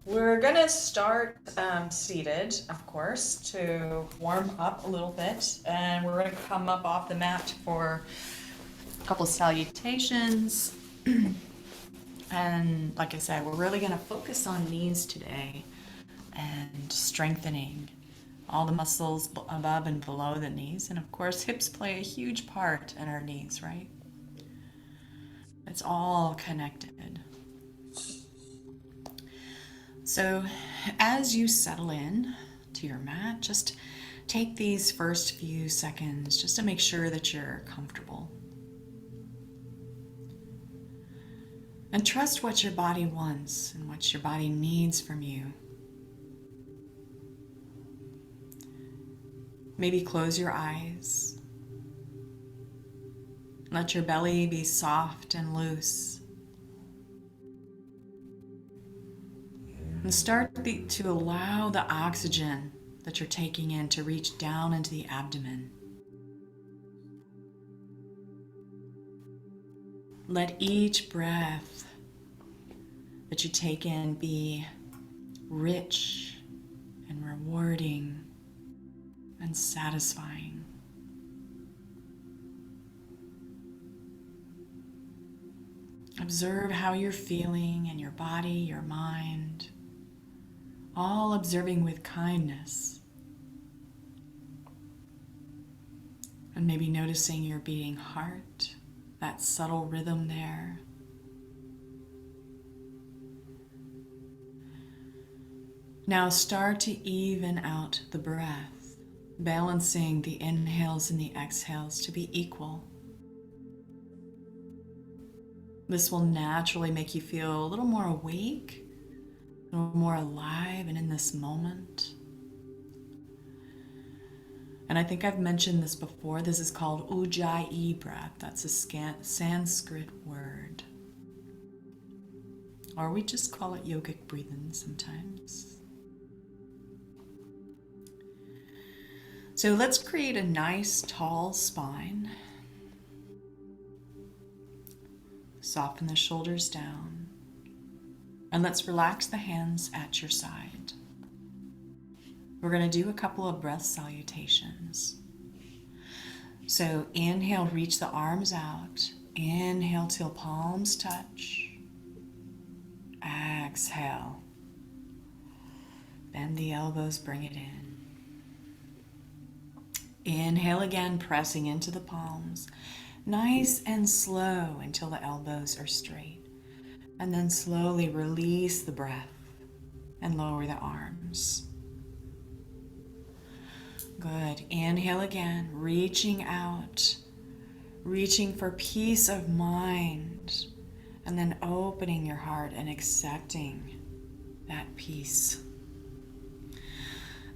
We're gonna start seated, of course, to warm up a little bit, and we're gonna come up off the mat for a couple salutations. And like I said, we're really gonna focus on knees today and strengthening all the muscles above and below the knees. And of course, hips play a huge part in our knees, right? It's all connected. So, as you settle in to your mat, just take these first few seconds just to make sure that you're comfortable. And trust what your body wants and what your body needs from you. Maybe close your eyes. Let your belly be soft and loose. And start to allow the oxygen that you're taking in to reach down into the abdomen. Let each breath that you take in be rich and rewarding and satisfying. Observe how you're feeling in your body, your mind, all observing with kindness. And maybe noticing your beating heart, that subtle rhythm there. Now start to even out the breath, balancing the inhales and the exhales to be equal. This will naturally make you feel a little more awake, a little more alive and in this moment. And I think I've mentioned this before. This is called Ujjayi breath. That's a Sanskrit word. Or we just call it yogic breathing sometimes. So let's create a nice tall spine. Soften the shoulders down. And let's relax the hands at your side. We're going to do a couple of breath salutations. So inhale, reach the arms out. Inhale till palms touch. Exhale. Bend the elbows, bring it in. Inhale again, pressing into the palms. Nice and slow until the elbows are straight. And then slowly release the breath and lower the arms. Good. Inhale again, reaching out, reaching for peace of mind, and then opening your heart and accepting that peace.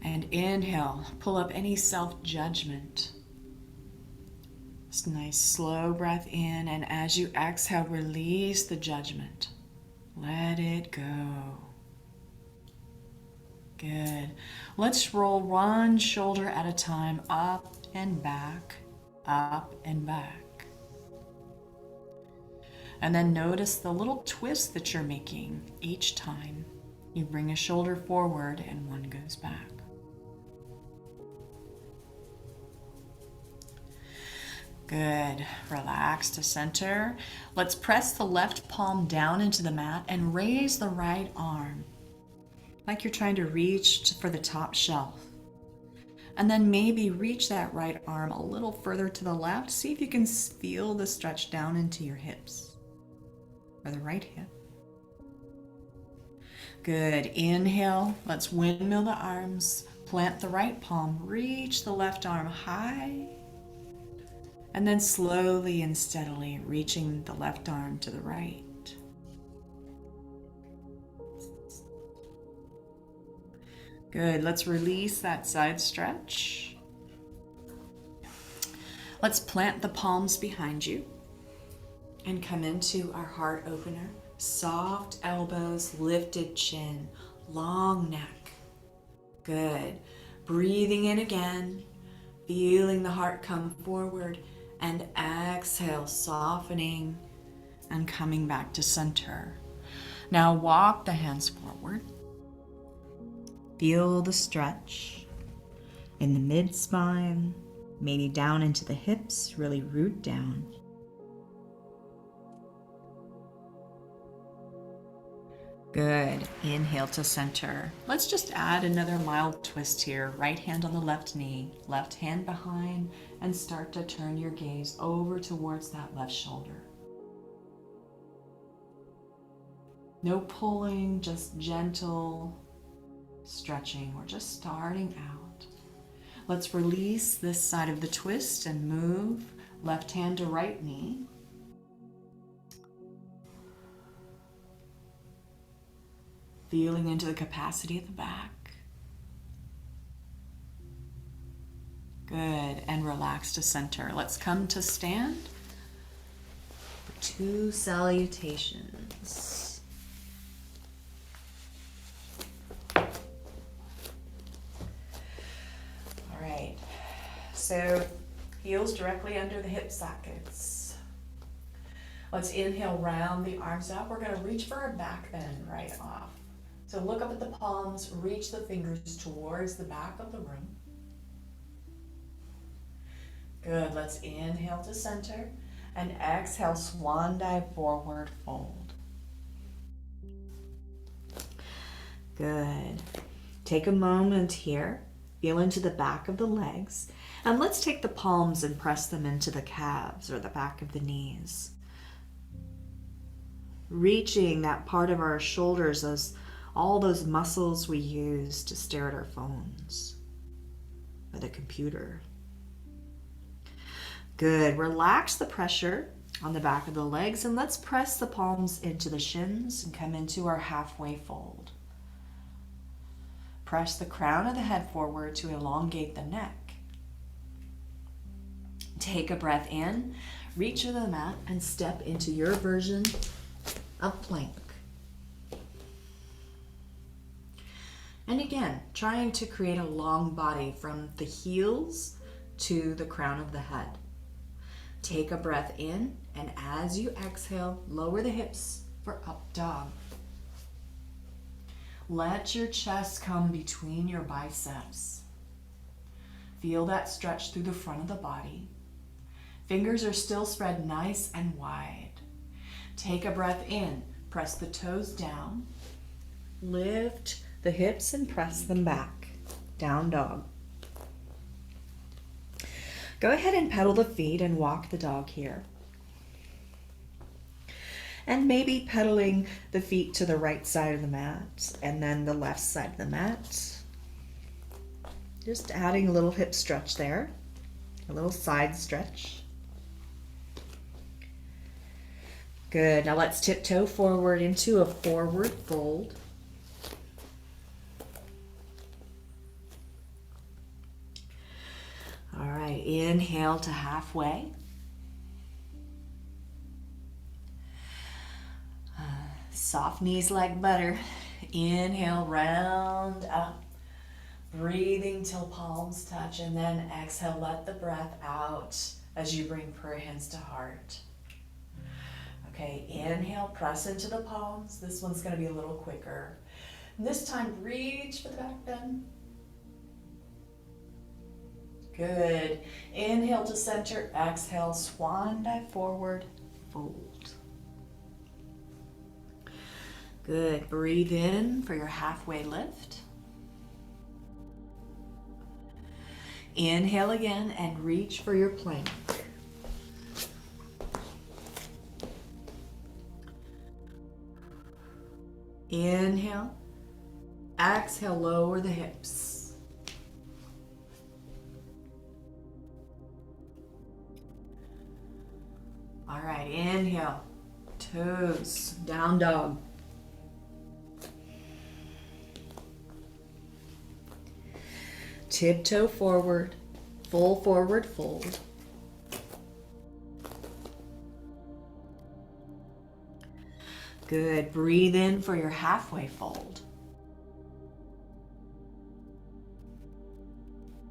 And inhale, pull up any self-judgment. Just a nice slow breath in, and as you exhale, release the judgment. Let it go. Good. Let's roll one shoulder at a time, up and back, up and back. And then notice the little twist that you're making each time. You bring a shoulder forward and one goes back. Good. Relax to center. Let's press the left palm down into the mat and raise the right arm, like you're trying to reach for the top shelf. And then maybe reach that right arm a little further to the left. See if you can feel the stretch down into your hips, or the right hip. Good. Inhale. Let's windmill the arms. Plant the right palm. Reach the left arm high. And then slowly and steadily reaching the left arm to the right. Good. Let's release that side stretch. Let's plant the palms behind you and come into our heart opener. Soft elbows, lifted chin, long neck. Good. Breathing in again, feeling the heart come forward, and exhale, softening and coming back to center. Now walk the hands forward. Feel the stretch in the mid-spine, maybe down into the hips, really root down. Good. Inhale to center. Let's just add another mild twist here. Right hand on the left knee, left hand behind, and start to turn your gaze over towards that left shoulder. No pulling, just gentle stretching. We're just starting out. Let's release this side of the twist and move left hand to right knee. Feeling into the capacity at the back. Good, and relax to center. Let's come to stand for 2 salutations. All right, so heels directly under the hip sockets. Let's inhale, round the arms out. We're gonna reach for a back bend right off. So look up at the palms, reach the fingers towards the back of the room. Good, let's inhale to center and exhale, swan dive forward, fold. Good. Take a moment here, feel into the back of the legs, and let's take the palms and press them into the calves or the back of the knees. Reaching that part of our shoulders, all those muscles we use to stare at our phones or the computer. Good. Relax the pressure on the back of the legs and let's press the palms into the shins and come into our halfway fold. Press the crown of the head forward to elongate the neck. Take a breath in, reach to the mat and step into your version of plank. And again, trying to create a long body from the heels to the crown of the head. Take a breath in, and as you exhale, lower the hips for up dog. Let your chest come between your biceps. Feel that stretch through the front of the body. Fingers are still spread nice and wide. Take a breath in, press the toes down, lift the hips and press them back, down dog. Go ahead and pedal the feet and walk the dog here. And maybe pedaling the feet to the right side of the mat and then the left side of the mat. Just adding a little hip stretch there, a little side stretch. Good, now let's tiptoe forward into a forward fold. All right, inhale to halfway. Soft knees like butter. Inhale, round up. Breathing till palms touch, and then exhale, let the breath out as you bring prayer hands to heart. Okay, inhale, press into the palms. This one's gonna be a little quicker. And this time, reach for the back bend. Good. Inhale to center, exhale, swan dive forward, fold. Good. Breathe in for your halfway lift. Inhale again and reach for your plank. Inhale. Exhale, lower the hips. All right, inhale, toes, down dog. Tiptoe forward, full forward fold. Good, breathe in for your halfway fold.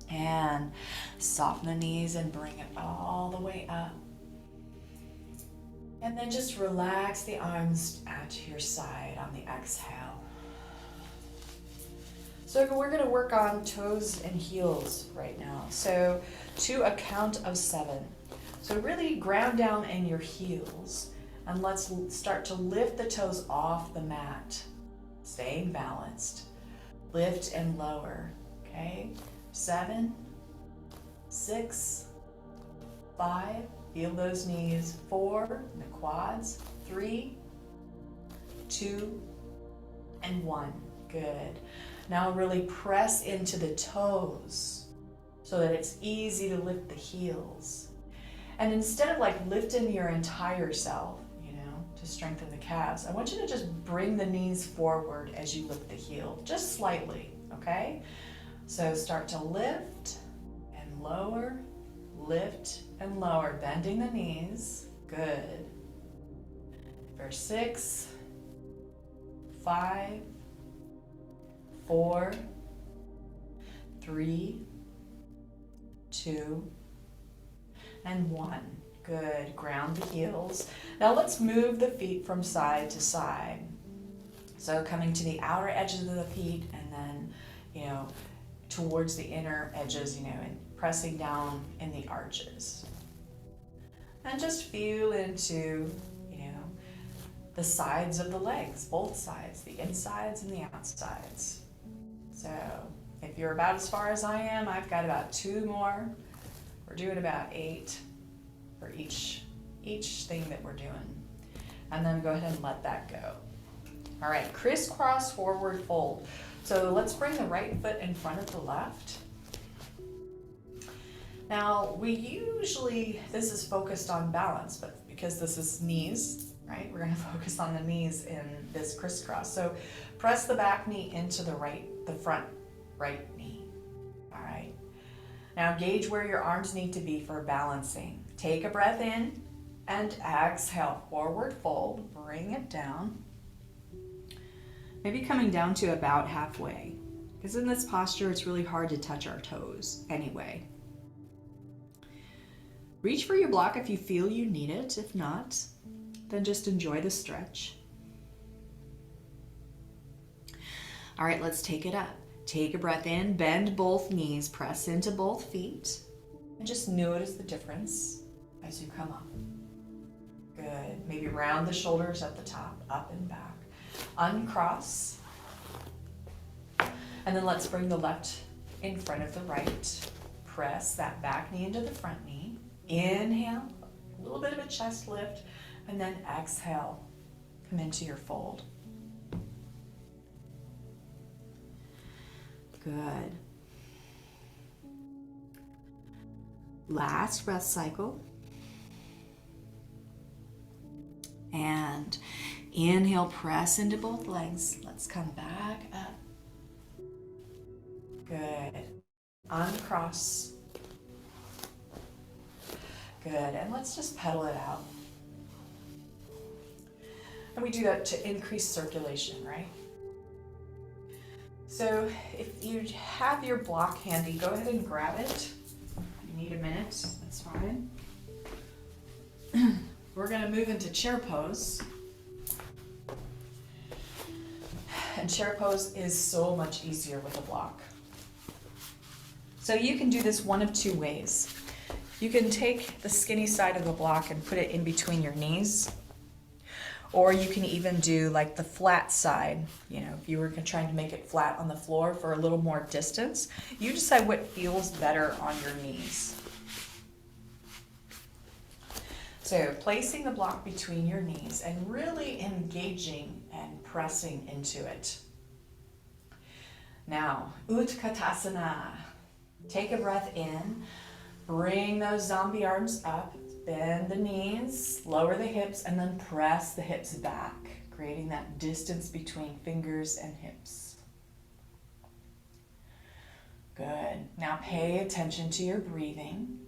And soften the knees and bring it all the way up. And then just relax the arms out to your side on the exhale. So So we're going to work on toes and heels right now. So to a count of 7. So really ground down in your heels and let's start to lift the toes off the mat, staying balanced. Lift and lower, okay? 7, 6, 5, feel those knees. 4, the quads. 3, 2, and 1. Good. Now really press into the toes so that it's easy to lift the heels. And instead of like lifting your entire self, to strengthen the calves, I want you to just bring the knees forward as you lift the heel, just slightly, okay? So start to lift and lower, lift and lower, bending the knees. Good. For 6, 5, 4, 3, 2, and 1. Good. Ground the heels. Now let's move the feet from side to side. So coming to the outer edges of the feet and then, towards the inner edges, and pressing down in the arches. And just feel into, the sides of the legs, both sides, the insides and the outsides. So if you're about as far as I am, I've got about 2 more. We're doing about 8 for each thing that we're doing. And then go ahead and let that go. All right, crisscross forward fold. So let's bring the right foot in front of the left. Now this is focused on balance, but because this is knees, right? We're gonna focus on the knees in this crisscross. So press the back knee into the front right knee, all right? Now gauge where your arms need to be for balancing. Take a breath in and exhale, forward fold, bring it down. Maybe coming down to about halfway, because in this posture, it's really hard to touch our toes anyway. Reach for your block if you feel you need it. If not, then just enjoy the stretch. All right, let's take it up. Take a breath in, bend both knees, press into both feet, and just notice the difference as you come up. Good. Maybe round the shoulders at the top, up and back. Uncross. And then let's bring the left in front of the right. Press that back knee into the front knee. Inhale, a little bit of a chest lift, and then exhale. Come into your fold. Good. Last breath cycle. And inhale, press into both legs. Let's come back up. Good. Uncross. Good. And let's just pedal it out. And we do that to increase circulation, right? So if you have your block handy, go ahead and grab it. If you need a minute, that's fine. We're going to move into chair pose. And chair pose is so much easier with a block. So you can do this one of 2 ways. You can take the skinny side of the block and put it in between your knees. Or you can even do like the flat side. If you were trying to make it flat on the floor for a little more distance, you decide what feels better on your knees. So placing the block between your knees and really engaging and pressing into it. Now, Utkatasana. Take a breath in, bring those zombie arms up, bend the knees, lower the hips, and then press the hips back, creating that distance between fingers and hips. Good. Now pay attention to your breathing.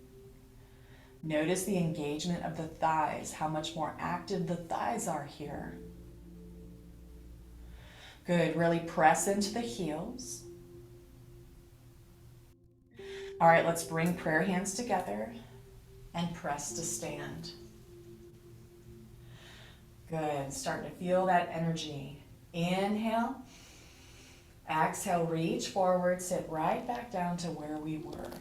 Notice the engagement of the thighs, how much more active the thighs are here. Good. Really press into the heels. All right, let's bring prayer hands together and press to stand. Good. Start to feel that energy. Inhale. Exhale, reach forward, sit right back down to where we were.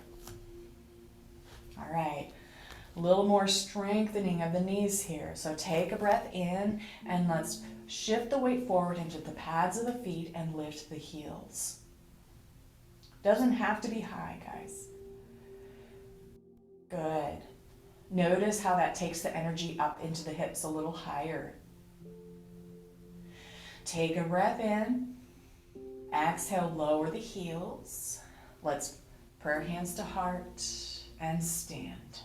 All right, a little more strengthening of the knees here. So take a breath in and let's shift the weight forward into the pads of the feet and lift the heels. Doesn't have to be high, guys. Good. Notice how that takes the energy up into the hips a little higher. Take a breath in. Exhale, lower the heels. Let's prayer hands to heart and stand.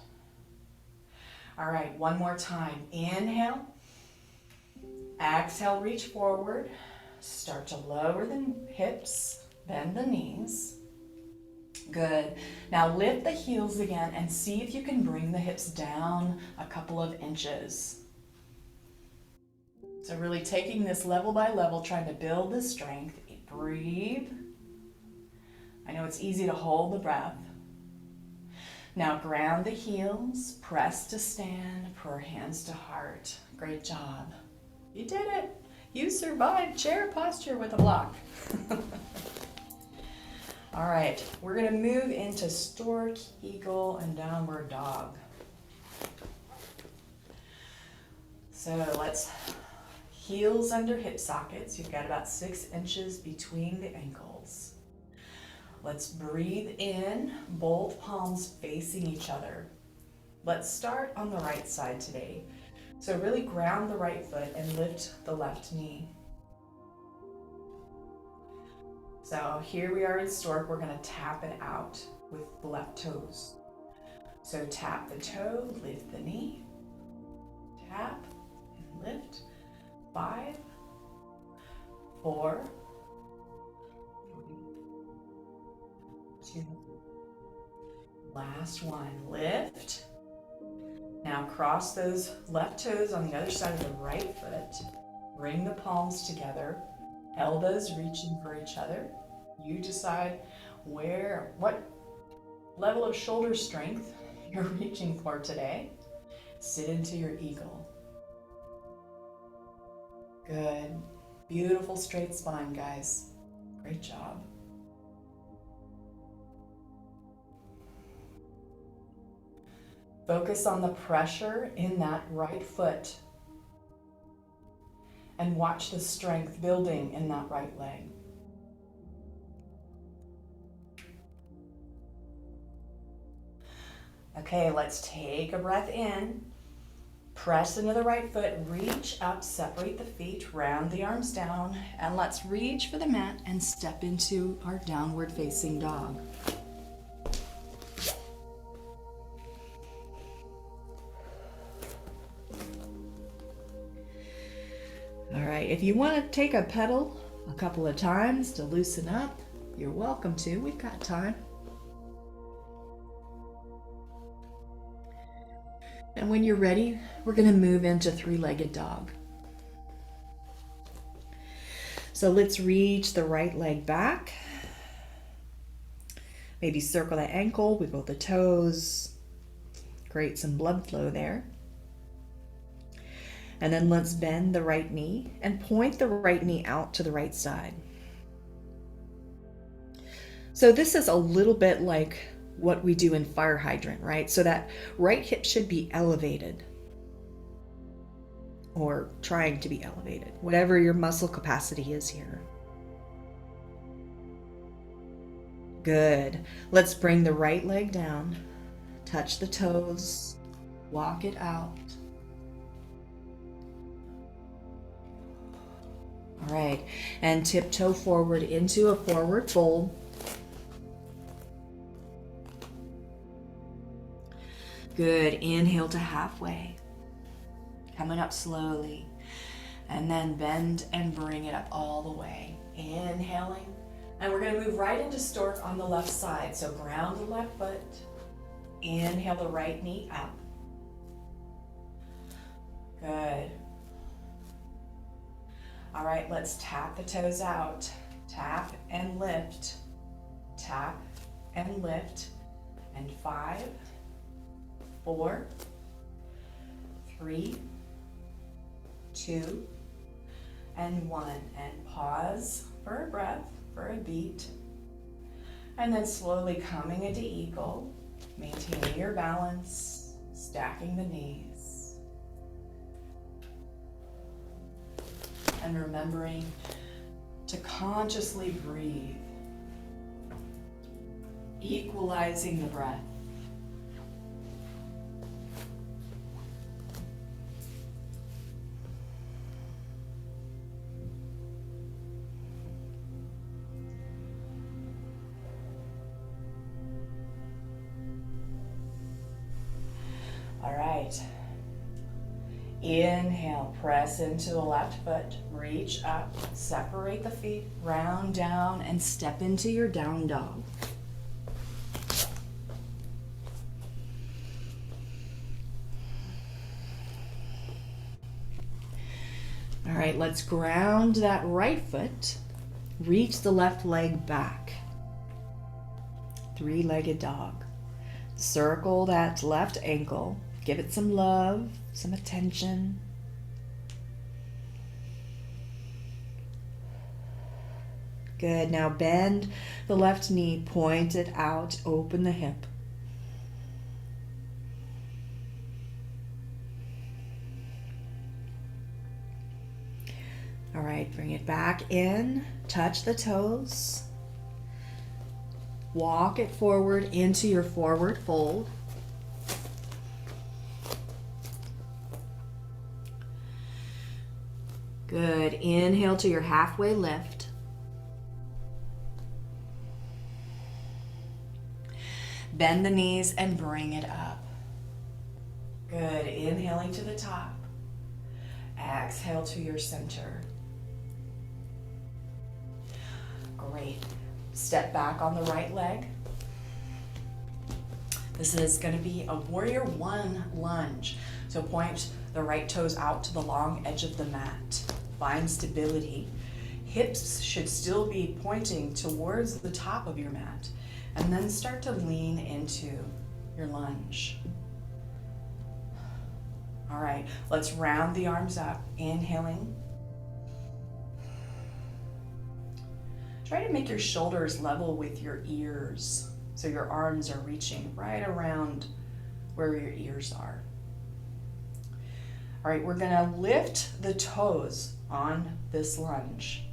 All right, one more time. Inhale. Exhale, reach forward. Start to lower the hips, bend the knees. Good. Now lift the heels again and see if you can bring the hips down a couple of inches. So really taking this level by level, trying to build the strength. Breathe. I know it's easy to hold the breath. Now ground the heels, press to stand, prayer hands to heart. Great job. You did it. You survived chair posture with a block. All right, we're gonna move into stork, eagle, and downward dog. So let's heels under hip sockets. You've got about 6 inches between the ankles. Let's breathe in, both palms facing each other. Let's start on the right side today. So really ground the right foot and lift the left knee. So here we are in stork. We're gonna tap it out with the left toes. So tap the toe, lift the knee, tap and lift. 5, 4, 3, 2. Last one, lift. Now cross those left toes on the other side of the right foot. Bring the palms together, elbows reaching for each other. You decide what level of shoulder strength you're reaching for today. Sit into your eagle. Good. Beautiful straight spine, guys. Great job. Focus on the pressure in that right foot and watch the strength building in that right leg. Okay, let's take a breath in. Press into the right foot, reach up, separate the feet, round the arms down, and let's reach for the mat and step into our downward facing dog. All right, if you want to take a pedal a couple of times to loosen up, you're welcome to. We've got time. And when you're ready, we're going to move into three-legged dog. So let's reach the right leg back. Maybe circle the ankle, wiggle the toes, create some blood flow there. And then let's bend the right knee and point the right knee out to the right side. So this is a little bit like what we do in fire hydrant, right? So that right hip should be elevated or trying to be elevated, whatever your muscle capacity is here. Good. Let's bring the right leg down, touch the toes, walk it out. All right, and tiptoe forward into a forward fold. Good. Inhale to halfway. Coming up slowly. And then bend and bring it up all the way. Inhaling. And we're going to move right into stork on the left side. So ground the left foot. Inhale the right knee up. Good. All right, let's tap the toes out. Tap and lift. Tap and lift. And 5, 4, 3, 2, and 1. And pause for a breath. for a beat. And then slowly coming into eagle, maintaining your balance, stacking the knees. And remembering to consciously breathe, equalizing the breath. All right. Inhale, press into the left foot, reach up, separate the feet, round down, and step into your down dog. All right, let's ground that right foot, reach the left leg back. Three-legged dog. Circle that left ankle, give it some love, some attention. Good, now bend the left knee, point it out, open the hip. All right, bring it back in, touch the toes. Walk it forward into your forward fold. Good. Inhale to your halfway lift. Bend the knees and bring it up. Good. Inhaling to the top. Exhale to your center. Great. Step back on the right leg. This is going to be a warrior one lunge. So point the right toes out to the long edge of the mat. Find stability. Hips should still be pointing towards the top of your mat. And then start to lean into your lunge. All right, let's round the arms up. Inhaling. Try to make your shoulders level with your ears, so your arms are reaching right around where your ears are. All right, we're gonna lift the toes on this lunge.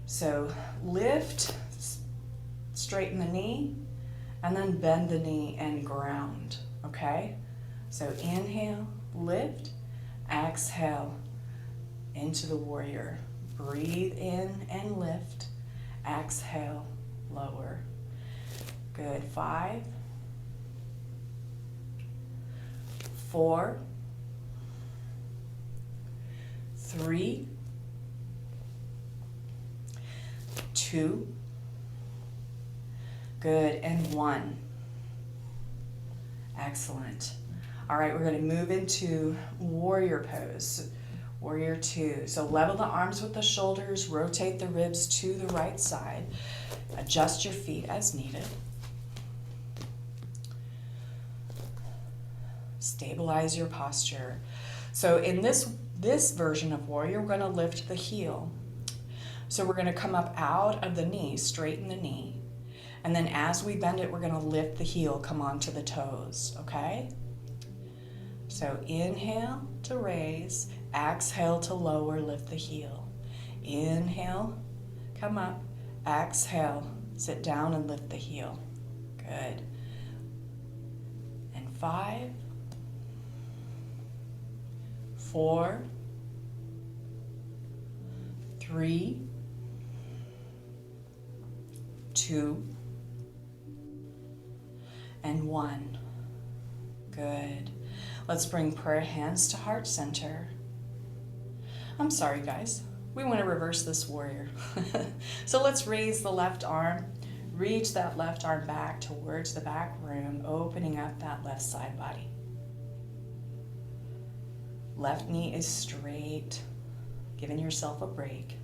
So lift, straighten the knee, and then bend the knee and ground, okay? So inhale, lift, exhale into the warrior. Breathe in and lift. Exhale, lower. Good. 5, 4, 3, 2, good, and 1. Excellent. All right, we're going to move into warrior pose. Warrior 2. So level the arms with the shoulders, rotate the ribs to the right side. Adjust your feet as needed. Stabilize your posture. So in this version of warrior, we're going to lift the heel. So we're going to come up out of the knee, straighten the knee. And then as we bend it, we're going to lift the heel, come onto the toes, okay? So inhale to raise, exhale to lower, lift the heel. Inhale, come up, exhale, sit down and lift the heel. Good. And 5, 4, 3, 2, and 1. Good. Let's bring prayer hands to heart center. I'm sorry, guys. We want to reverse this warrior. So let's raise the left arm. Reach that left arm back towards the back room, opening up that left side body. Left knee is straight, giving yourself a break.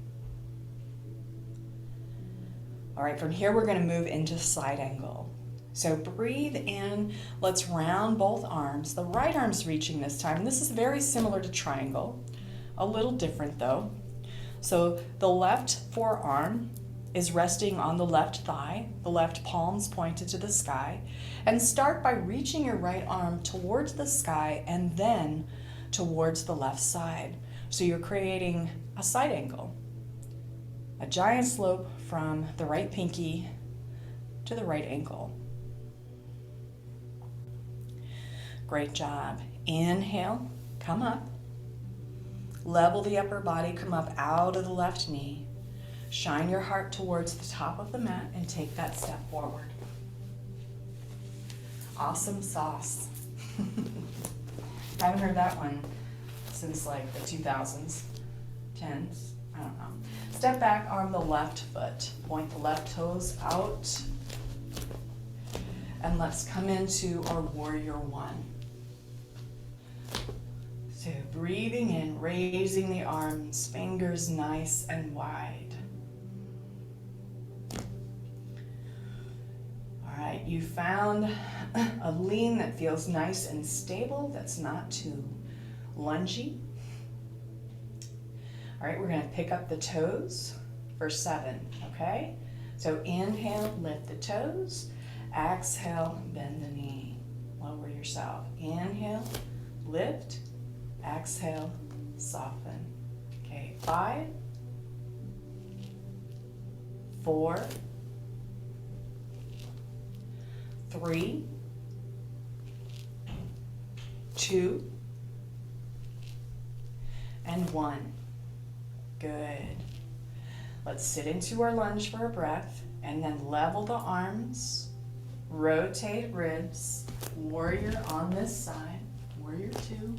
All right, from here we're going to move into side angle. So breathe in, let's round both arms. The right arm's reaching this time, and this is very similar to triangle, a little different though. So the left forearm is resting on the left thigh, the left palms pointed to the sky, and start by reaching your right arm towards the sky and then towards the left side. So you're creating a side angle, a giant slope from the right pinky to the right ankle. Great job. Inhale, come up. Level the upper body, come up out of the left knee. Shine your heart towards the top of the mat and take that step forward. Awesome sauce. I haven't heard that one since like the 2000s, 10s, I don't know. Step back, arm the left foot. Point the left toes out. And let's come into our warrior one. So breathing in, raising the arms, fingers nice and wide. All right, you found a lean that feels nice and stable, that's not too lungy. All right, we're gonna pick up the toes for 7, okay? So inhale, lift the toes. Exhale, bend the knee. Lower yourself. Inhale, lift. Exhale, soften. Okay, 5, 4, 3, 2, and 1. Good. Let's sit into our lunge for a breath and then level the arms, rotate ribs, warrior on this side, warrior 2.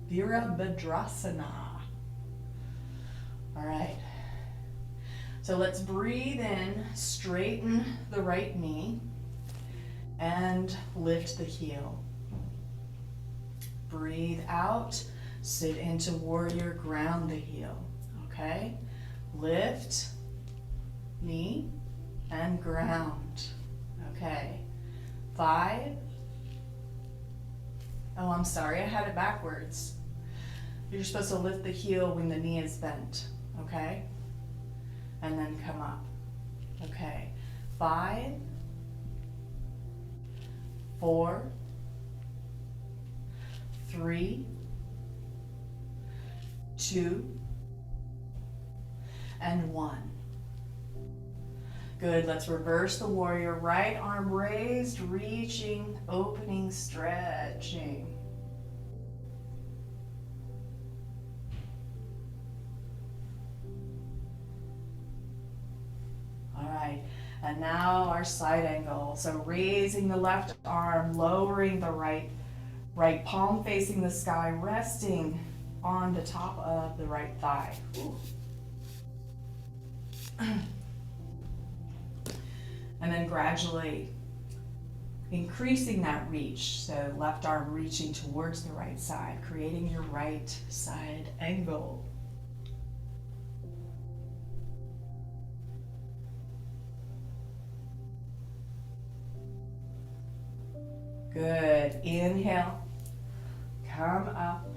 Virabhadrasana. All right. So let's breathe in, straighten the right knee, and lift the heel. Breathe out, sit into warrior, ground the heel, okay? Lift, knee, and ground, okay? 5. Oh, I'm sorry, I had it backwards. You're supposed to lift the heel when the knee is bent, okay? And then come up, okay? 5, 4, 3, 2, and 1. Good, let's reverse the warrior. Right arm raised, reaching, opening, stretching. All right, and now our side angle. So raising the left arm, lowering the right palm facing the sky, resting on the top of the right thigh. Ooh. And then gradually increasing that reach. So left arm reaching towards the right side, creating your right side angle. Good. Inhale. Come up.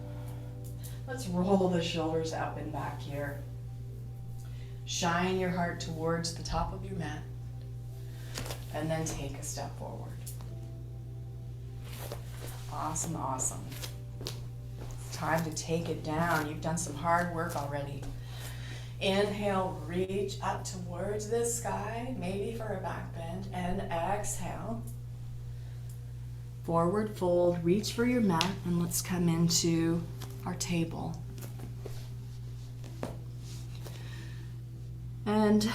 Let's roll the shoulders up and back here. Shine your heart towards the top of your mat. And then take a step forward. Awesome, awesome. It's time to take it down. You've done some hard work already. Inhale, reach up towards the sky, maybe for a back bend, and exhale. Forward fold, reach for your mat, and let's come into our table. And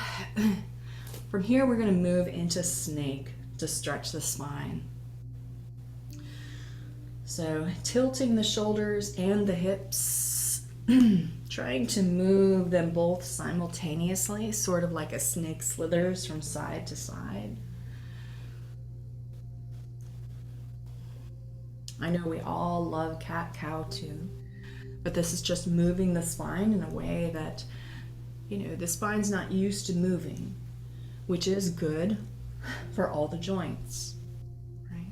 from here, we're going to move into snake to stretch the spine. So tilting the shoulders and the hips, trying to move them both simultaneously, sort of like a snake slithers from side to side. I know we all love cat-cow too, but this is just moving the spine in a way that, you know, the spine's not used to moving, which is good for all the joints, right?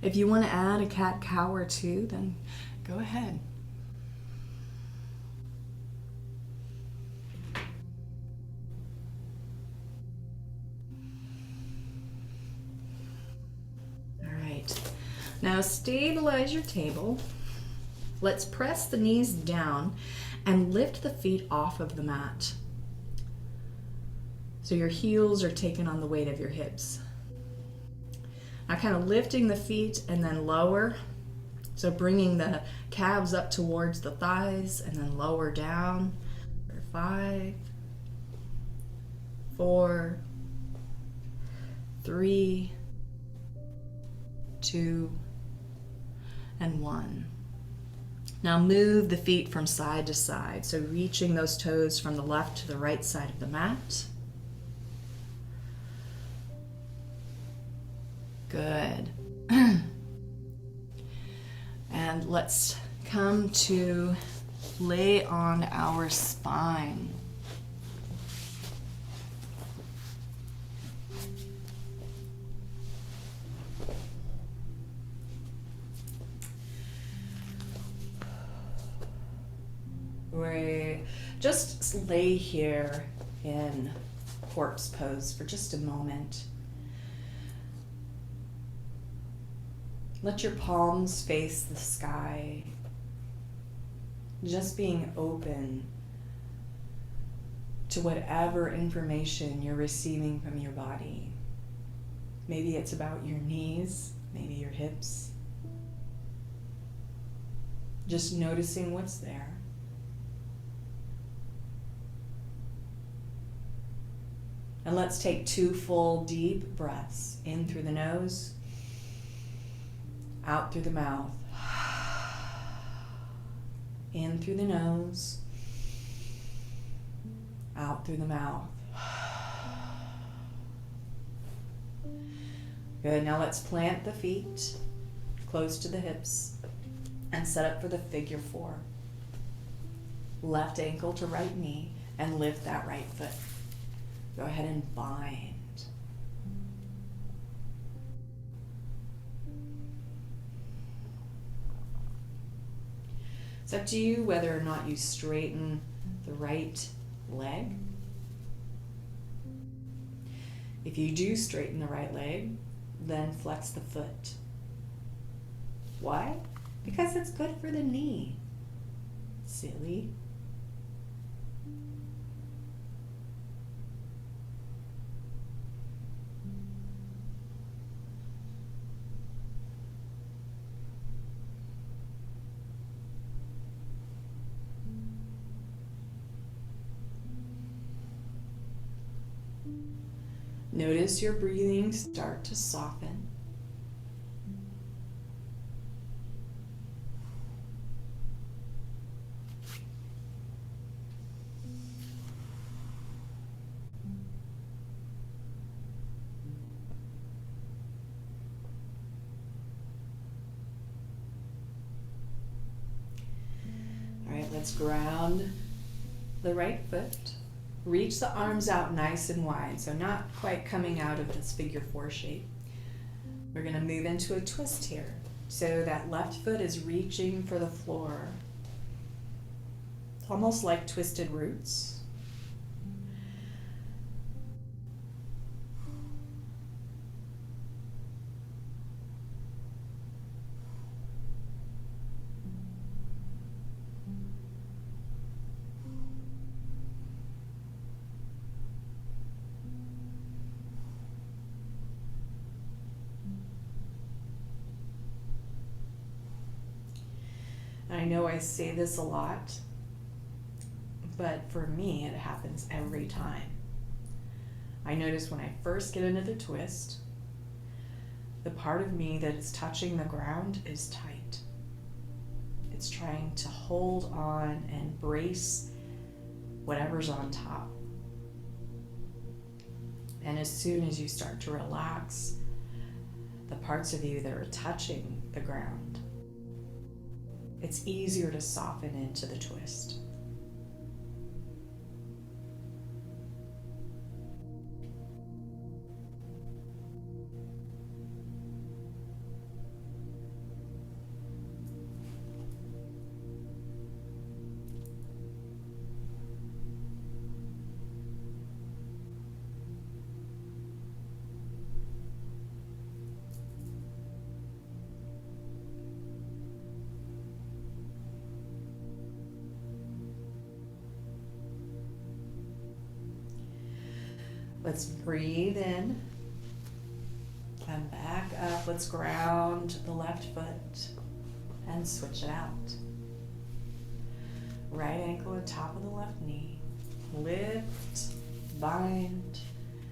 If you want to add a cat-cow or two, then go ahead. Now stabilize your table. Let's press the knees down and lift the feet off of the mat. So your heels are taking on the weight of your hips. Now kind of lifting the feet and then lower. So bringing the calves up towards the thighs and then lower down for 5, 4, 3, 2, and 1. Now move the feet from side to side, so reaching those toes from the left to the right side of the mat. Good. And let's come to lay on our spine. We just lay here in corpse pose for just a moment. Let your palms face the sky, just being open to whatever information you're receiving from your body. Maybe it's about your knees, maybe your hips. Just noticing what's there. And let's take 2 full deep breaths in through the nose, out through the mouth. In through the nose, out through the mouth. Good, now let's plant the feet close to the hips and set up for the figure 4. Left ankle to right knee and lift that right foot. Go ahead and bind. It's up to you whether or not you straighten the right leg. If you do straighten the right leg, then flex the foot. Why? Because it's good for the knee. Silly. Notice your breathing start to soften. All right, let's ground the right foot. Reach the arms out nice and wide, so not quite coming out of this figure 4 shape. We're going to move into a twist here. So that left foot is reaching for the floor. It's almost like twisted roots. I know I say this a lot, but for me, it happens every time. I notice when I first get into the twist, the part of me that is touching the ground is tight. It's trying to hold on and brace whatever's on top. And as soon as you start to relax, the parts of you that are touching the ground, it's easier to soften into the twist. Let's breathe in. Come back up. Let's ground the left foot and switch it out. Right ankle at top of the left knee. Lift, bind,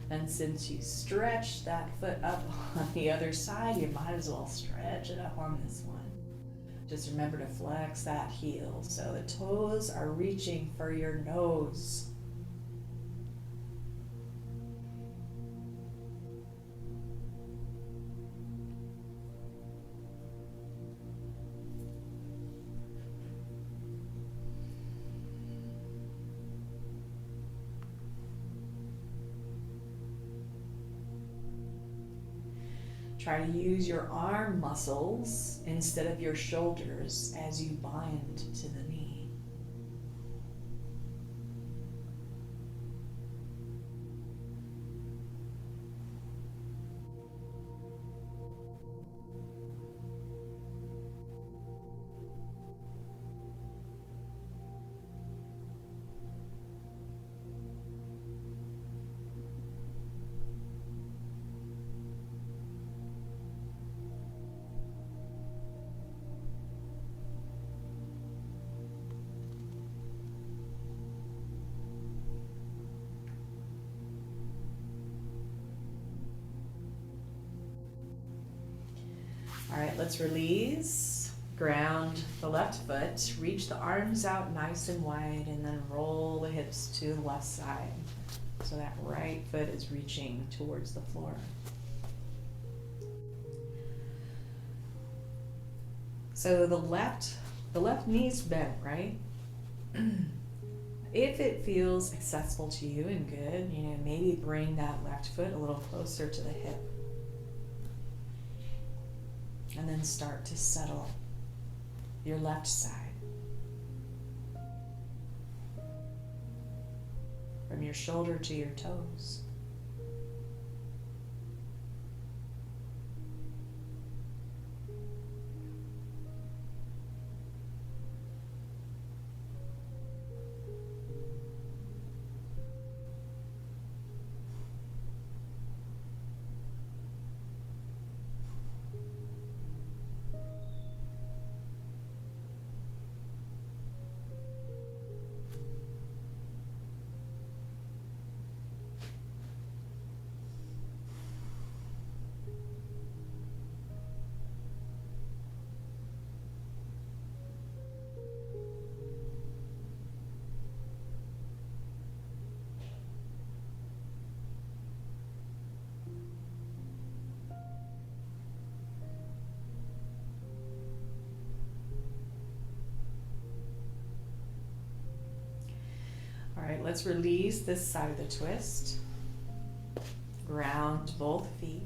and since you stretch that foot up on the other side, you might as well stretch it up on this one. Just remember to flex that heel so the toes are reaching for your nose. Try to use your arm muscles instead of your shoulders as you bind to the knee. All right, let's release. Ground the left foot. Reach the arms out nice and wide and then roll the hips to the left side. So that right foot is reaching towards the floor. So the left knee's bent, right? If it feels accessible to you and good, maybe bring that left foot a little closer to the hip. And then start to settle your left side. From your shoulder to your toes. All right, let's release this side of the twist. Ground both feet.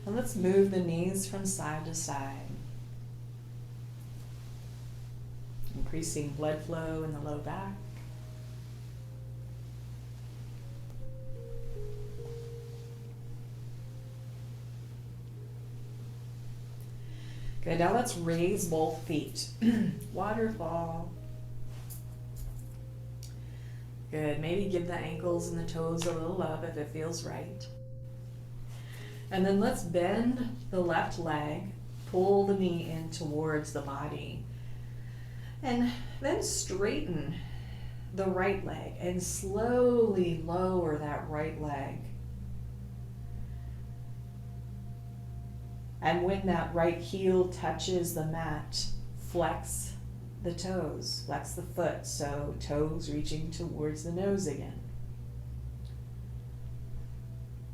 And let's move the knees from side to side. Increasing blood flow in the low back. Good, now let's raise both feet. Waterfall. Good, maybe give the ankles and the toes a little love if it feels right. And then let's bend the left leg, pull the knee in towards the body. And then straighten the right leg and slowly lower that right leg. And when that right heel touches the mat, flex the toes, flex the foot, so toes reaching towards the nose again.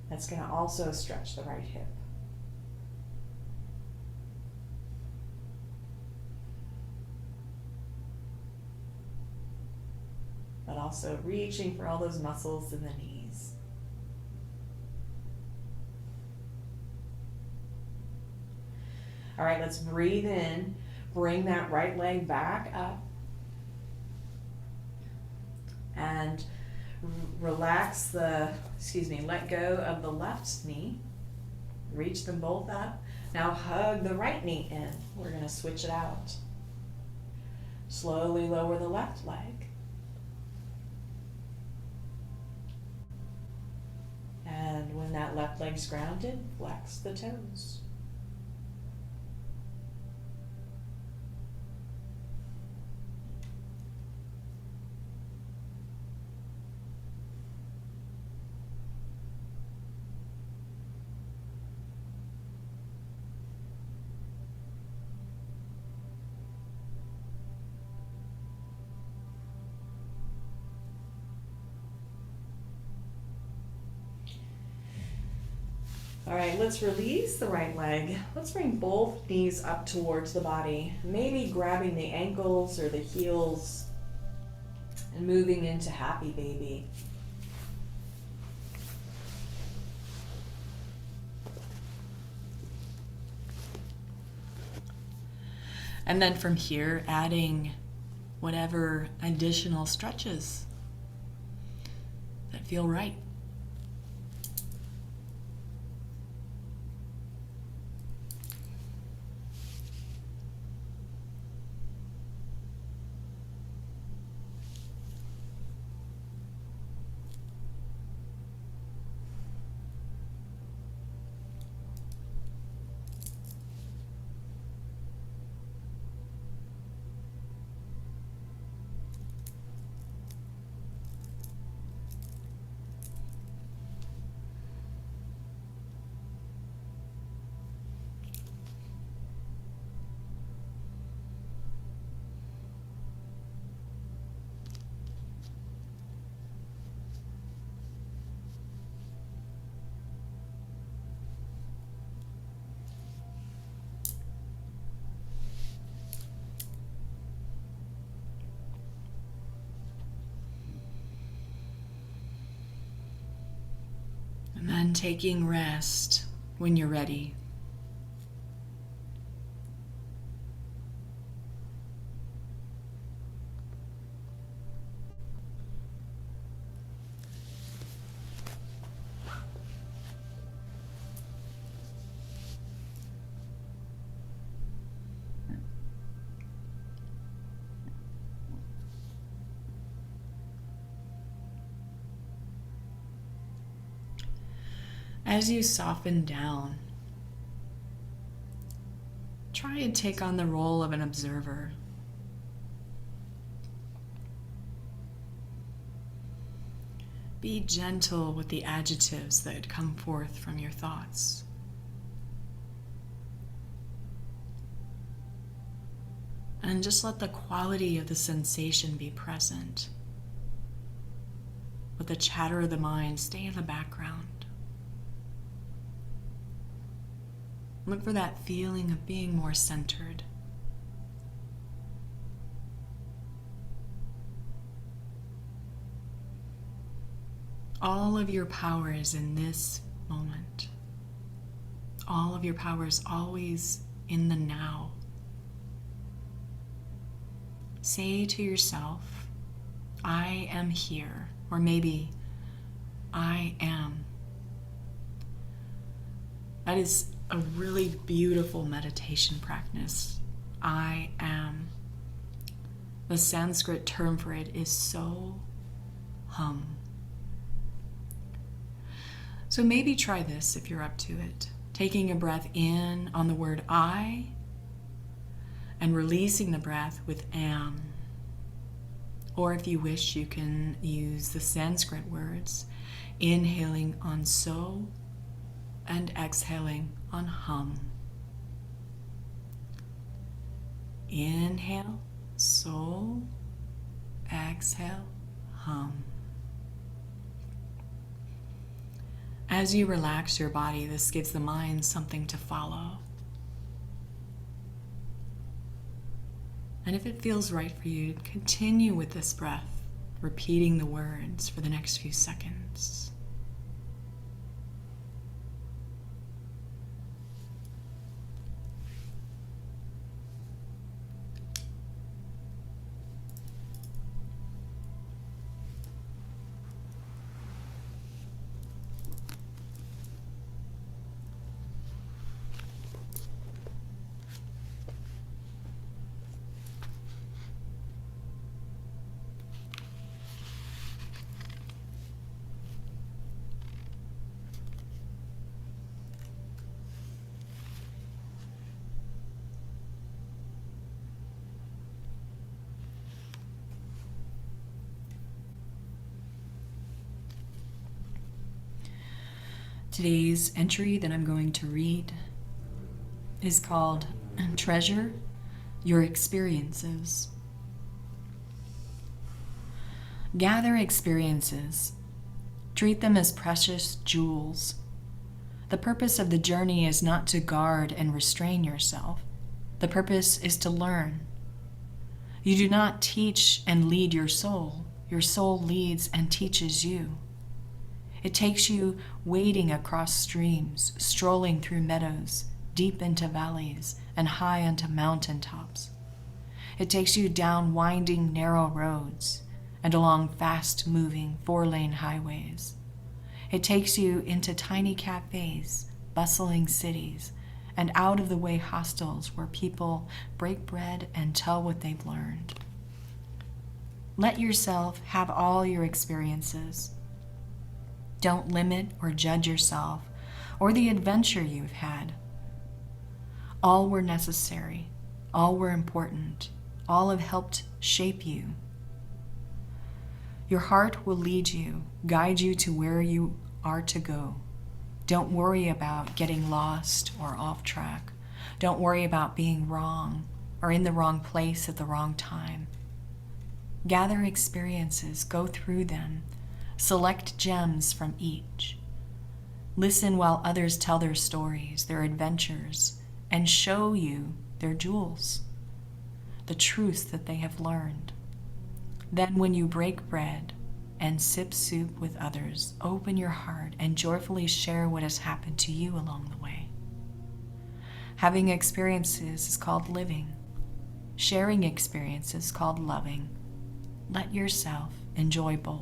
That's going to also stretch the right hip. But also reaching for all those muscles in the knees. All right, let's breathe in. Bring that right leg back up. And relax let go of the left knee. Reach them both up. Now hug the right knee in. We're going to switch it out. Slowly lower the left leg. And when that left leg's grounded, flex the toes. All right, let's release the right leg. Let's bring both knees up towards the body, maybe grabbing the ankles or the heels and moving into happy baby. And then from here, adding whatever additional stretches that feel right. And then taking rest when you're ready. As you soften down, try and take on the role of an observer. Be gentle with the adjectives that come forth from your thoughts. And just let the quality of the sensation be present. Let the chatter of the mind stay in the background. Look for that feeling of being more centered. All of your power is in this moment. All of your power is always in the now. Say to yourself, I am here, or maybe I am. That is a really beautiful meditation practice. I am. The Sanskrit term for it is so hum. So maybe try this if you're up to it. Taking a breath in on the word I and releasing the breath with am. Or if you wish, you can use the Sanskrit words, inhaling on so and exhaling on hum. Inhale, so, exhale, hum. As you relax your body, this gives the mind something to follow. And if it feels right for you, continue with this breath, repeating the words for the next few seconds. Today's entry that I'm going to read is called Treasure Your Experiences. Gather experiences. Treat them as precious jewels. The purpose of the journey is not to guard and restrain yourself. The purpose is to learn. You do not teach and lead your soul. Your soul leads and teaches you. It takes you wading across streams, strolling through meadows, deep into valleys, and high onto mountain tops. It takes you down winding, narrow roads and along fast-moving, four-lane highways. It takes you into tiny cafes, bustling cities, and out-of-the-way hostels where people break bread and tell what they've learned. Let yourself have all your experiences. Don't limit or judge yourself or the adventure you've had. All were necessary. All were important. All have helped shape you. Your heart will lead you, guide you to where you are to go. Don't worry about getting lost or off track. Don't worry about being wrong or in the wrong place at the wrong time. Gather experiences, go through them. Select gems from each. Listen while others tell their stories, their adventures, and show you their jewels, the truths that they have learned. Then when you break bread and sip soup with others, open your heart and joyfully share what has happened to you along the way. Having experiences is called living. Sharing experiences is called loving. Let yourself enjoy both.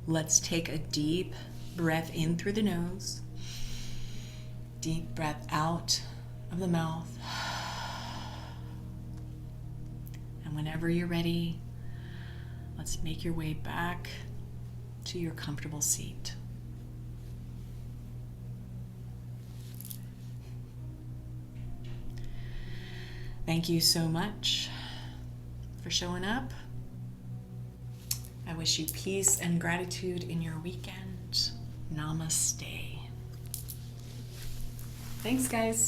Let's take a deep breath in through the nose, deep breath out of the mouth. And whenever you're ready, let's make your way back to your comfortable seat. Thank you so much for showing up. I wish you peace and gratitude in your weekend. Namaste. Thanks, guys.